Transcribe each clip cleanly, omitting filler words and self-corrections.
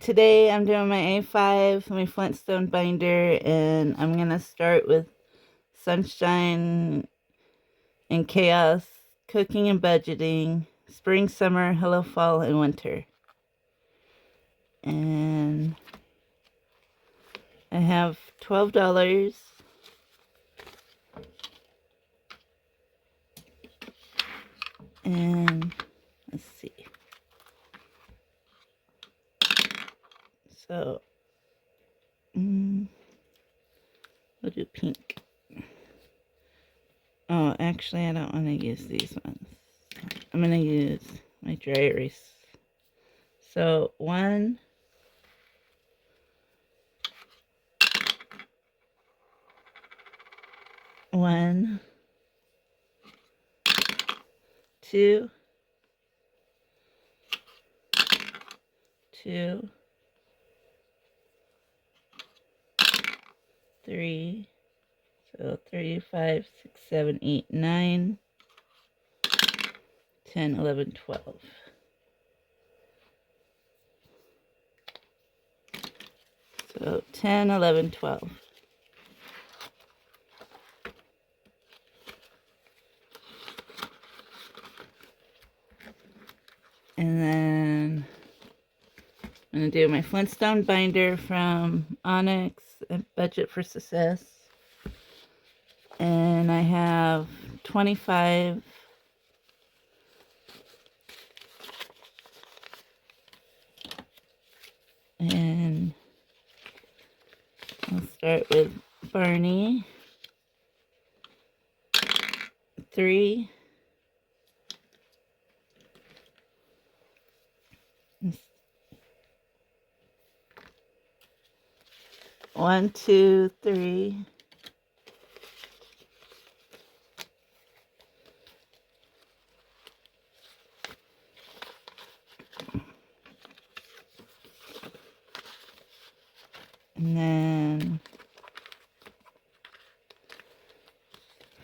Today I'm doing my A-5, my Flintstone binder, and I'm going to start with sunshine and chaos, cooking and budgeting, spring, summer, hello, fall, and winter. And I have $12. And let's see. So, we'll do pink. Oh, actually, I don't want to use these ones. I'm going to use my dry erase. So, 1, 1, 2, 2, 3, so 3, 5, 6, 7, 8, 9, 10, 11, 12. So 10, 11, 12. And then I'm going to do my Flintstone binder from Onyx, Budget for Success. And I have 25. And I'll start with Barney. 3. 1, 2, 3. And then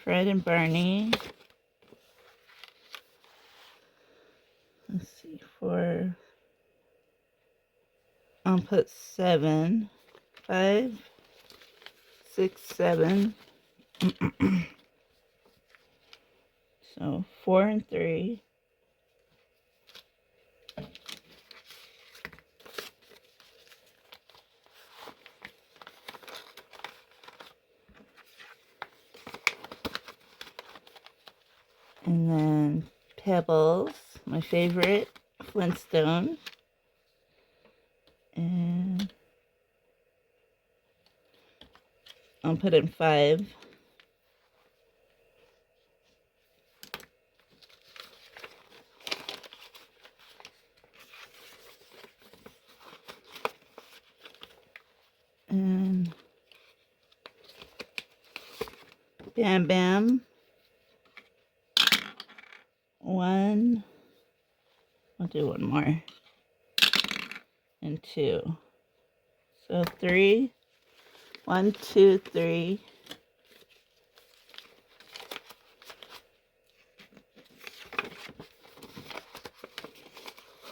Fred and Barney. Let's see, 4. I'll put 7. 5, 6, 7. So 4 and 3. And then Pebbles, my favorite Flintstone. And I'll put in 5. And Bam Bam. 1. I'll do one more. And 2. So 3. 1, 2, 3.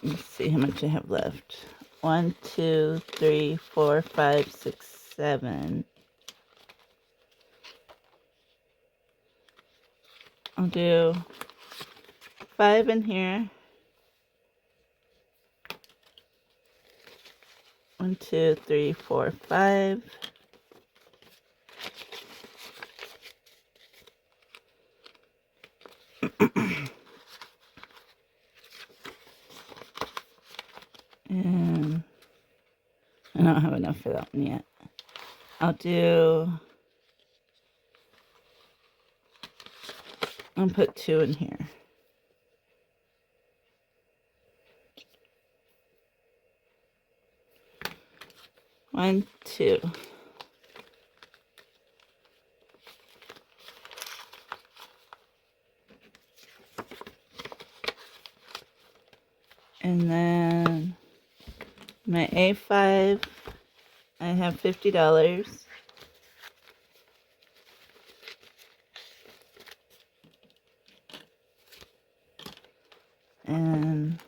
Let's see how much I have left. 1, 2, 3, 4, 5, 6, 7. I'll do 5 in here. 1, 2, 3, 4, 5. And I don't have enough for that one yet. I'll put 2 in here. One, 2. And then my A5, I have $50. And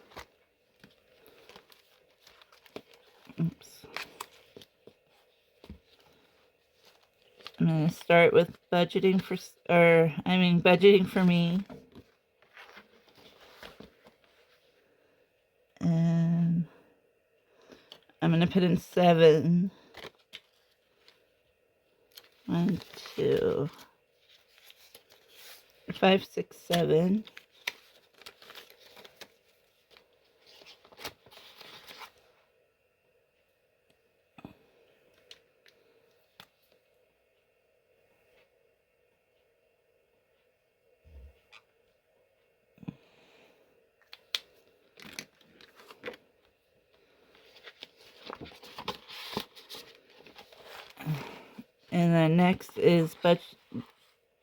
start with budgeting budgeting for me. And I'm going to put in 7. 1, 2, 5, 6, 7. And then next is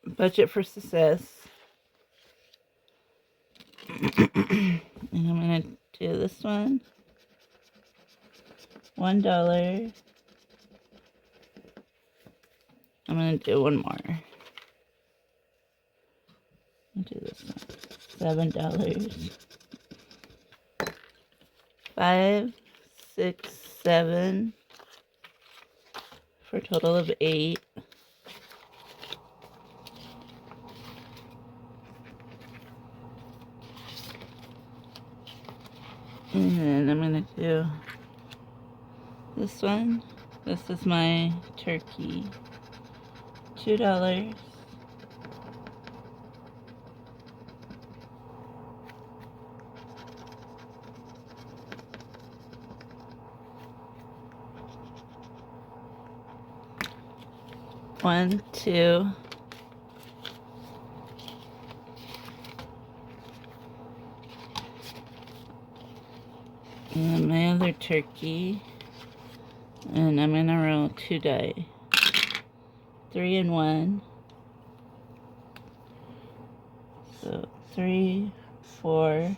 budget for success. And I'm going to do this one. $1. I'm going to do one more. I'll do this one. $7. 5, 6, 7. For a total of 8. And then I'm going to do this one. This is my turkey. $2. One, 2. And then my other turkey. And I'm gonna roll 2 die. 3 and 1. So 3, 4.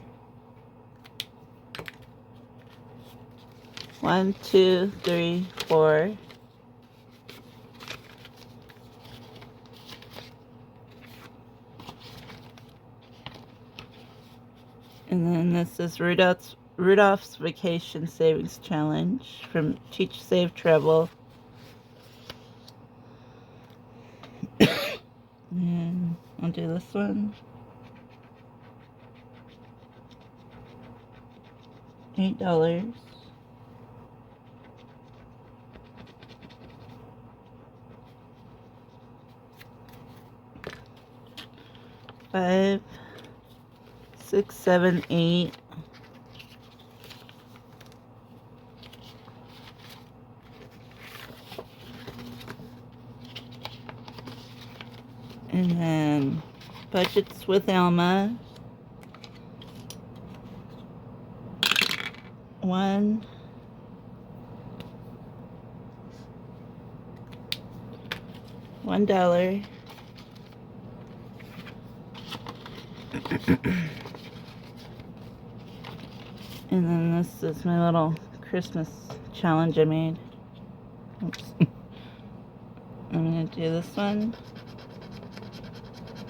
1, 2, 3, 4. And then this is Rudolph's Vacation Savings Challenge from Teach Save Travel. And I'll do this one. $8. Five, 6, 7, 8. And then budgets with Alma. 1. $1. And then this is my little Christmas challenge I made. Oops. I'm gonna do this one.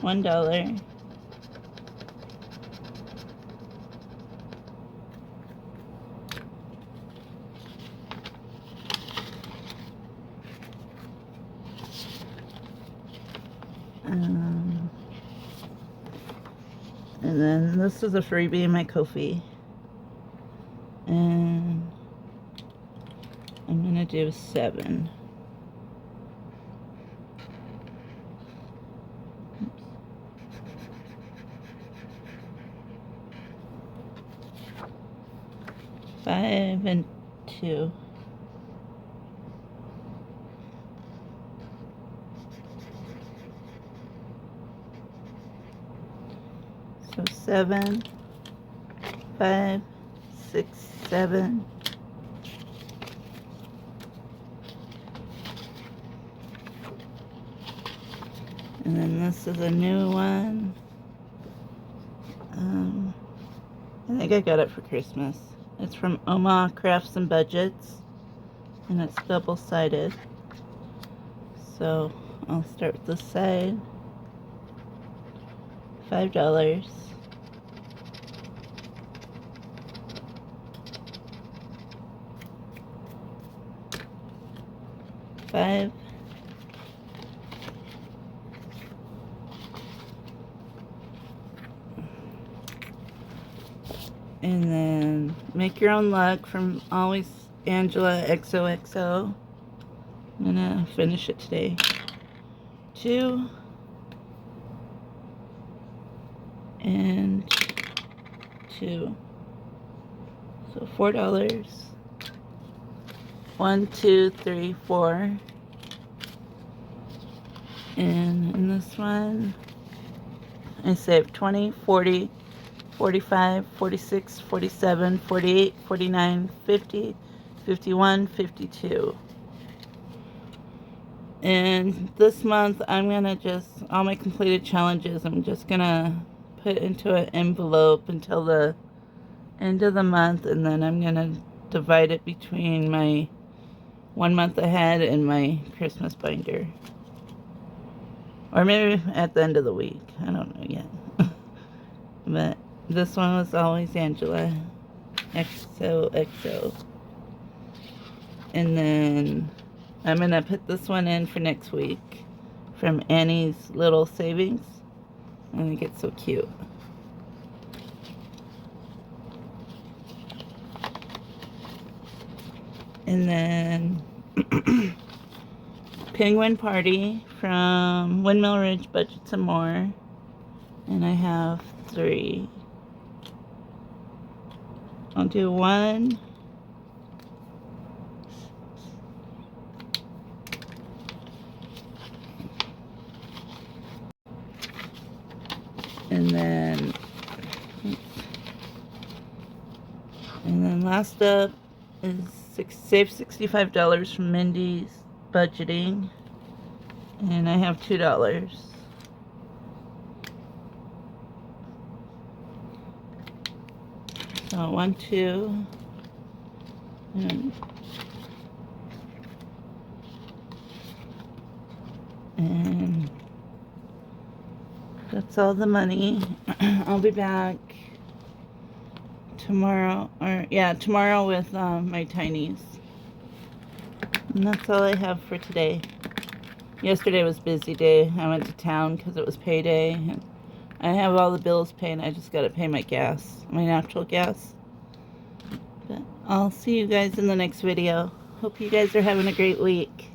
$1. And then this is a freebie in my Ko-fi. And I'm gonna do 7. Oops. 5 and 2. So 7, 5, 6, 7. And then this is a new one. I think I got it for Christmas. It's from Oma Crafts and Budgets, and it's double-sided. So I'll start with this side. $5. 5, And then Make Your Own Luck from Always Angela XOXO. I'm gonna finish it today. 2 and 2. So $4. 1, 2, 3, 4. And in this one, I saved 20, 40, 45, 46, 47, 48, 49, 50, 51, 52. And this month, I'm gonna just, all my completed challenges, I'm just gonna put into an envelope until the end of the month, and then I'm gonna divide it between my 1 month ahead and my Christmas binder. Or maybe at the end of the week. I don't know yet. But this one was Always Angela XOXO. And then I'm going to put this one in for next week from Annie's Little Savings. I think it's so cute. And then Penguin Party from Windmill Ridge Budget Some More. And I have 3. I'll do 1. And then last up is save $65 from Mindy's budgeting. And I have $2. So 1, 2, and that's all the money. I'll be back tomorrow, tomorrow with my tinies. And that's all I have for today. Yesterday was a busy day. I went to town because it was payday. And I have all the bills paid. I just got to pay my gas, my natural gas. But I'll see you guys in the next video. Hope you guys are having a great week.